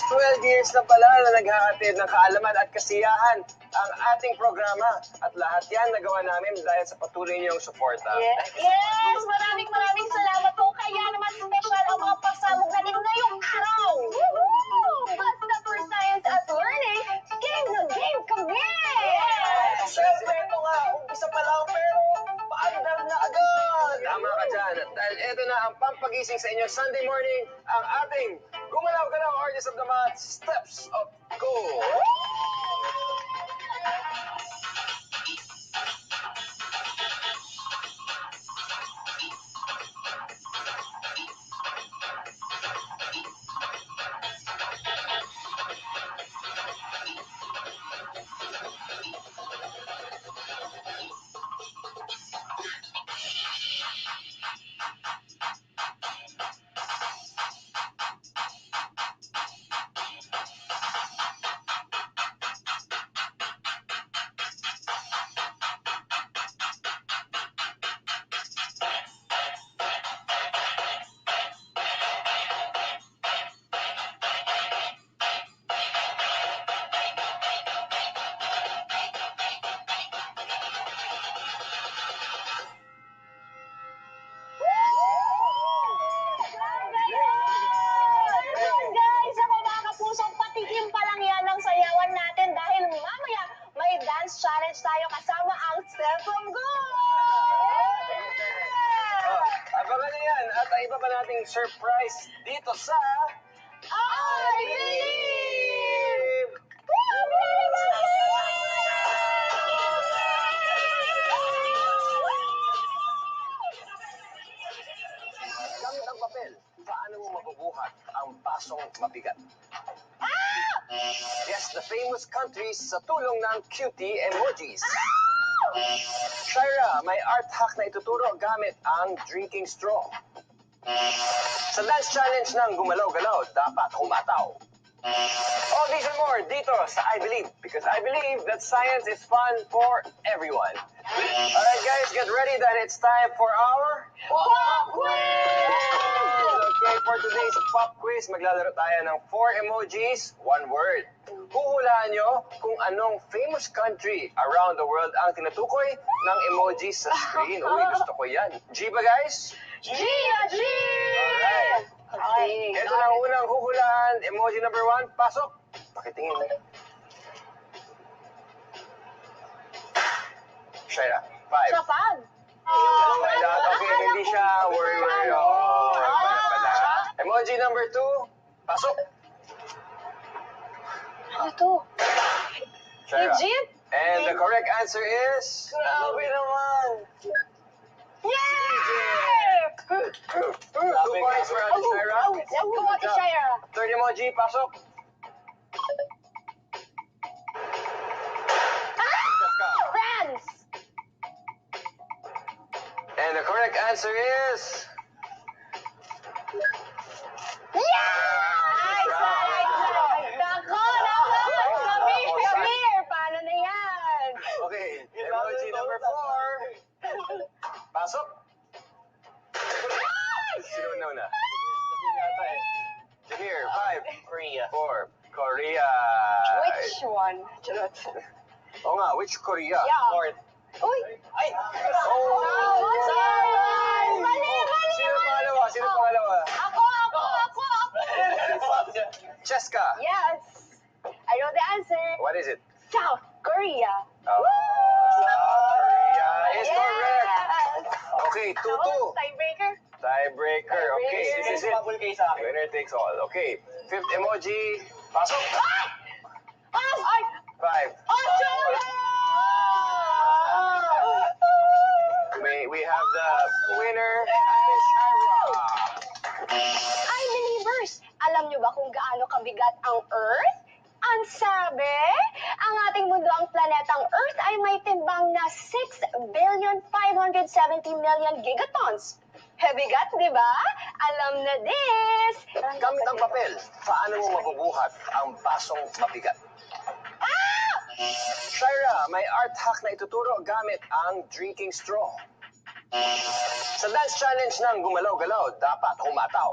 Halos 12 years na pala na naghahatid ng kaalaman at kasiyahan ang ating programa. At lahat yan nagawa namin dahil sa patuloy niyong suporta. Yes! Maraming salamat po. Kaya naman special ang mga pasabog natin ngayong araw. Woohoo! Basta for science at learning, game na game kami! Siyempre, ito nga, umpisa pa lang pero paandar na agad. Tama ka dyan. At dahil ito na ang pampagising sa inyo Sunday morning, ang ating gumalaw-galaw Artist of the Month, Steps of Go. Guys, ako mga kapusong, patikim pa lang yan ng sayawan natin dahil mamaya may dance challenge tayo kasama ang Step from Go! Abangan niyo yan at ang iba pa nating surprise dito sa I Believe! Gamit ang papel, paano mo mabubuhat ang basong mabigat? Yes, the famous countries sa tulong ng cutie emojis. Shira, may art hack na ituturo gamit ang drinking straw. Sa dance challenge ng gumalaw-galaw, dapat humataw. All these and more dito sa I Believe, because I believe that science is fun for everyone. Alright guys, get ready that it's time for our Pop quiz! Okay, for today's pop quiz, maglalaro tayo ng 4 emojis, 1 word. Huhulaan nyo kung anong famous country around the world ang tinutukoy ng emojis sa screen. Uy, gusto ko yan. G ba guys? Gia G! Alright. Okay. Ito na ang unang huhulaan. Emoji number 1, pasok. Pakitingin. Shira, 5. Japan! Oh my God. Okay, hindi siya word. Oh, pala. Emoji number 2, pasok. Ano to? Shira. Egypt? And the correct answer is... Grabe naman. Yeah! 2 points for Ate Shira. Come on, Shira. Third emoji, pasok. France! And the correct answer is... Yeah! Nako! Come here! Paano na yan? Okay, emoji number 4. Pasok. Sino na? Here, 5. Korea. 4. Korea. Which one? Charot. Oo nga, which Korea? Yeah. Fourth. Uy! Ay! Oh! Mali! Sino pangalawa? Sino pangalawa? Ako! Cheska. Yes! I know the answer. What is it? South Korea. Oh, South Korea is correct. Yes! Okay, 2-2. Tiebreaker? Tiebreaker. Okay, this is it. Bubble kayo sa akin. Winner takes all. Okay, fifth emoji. Pasok. Ay! 5. Australia! We have the winner, Ate Shira. Ay, believers! Alam niyo ba kung gaano kabigat ang Earth? Ang sabi, ang ating mundo, ang planetang Earth ay may timbang na 6,570,000,000 gigatons. Hebigat, di ba? Alam na this! Gamit ang papel, paano mo mabubuhat ang basong mabigat? Shira, may art hack na ituturo gamit ang drinking straw. Sa dance challenge ng gumalaw-galaw, dapat humataw.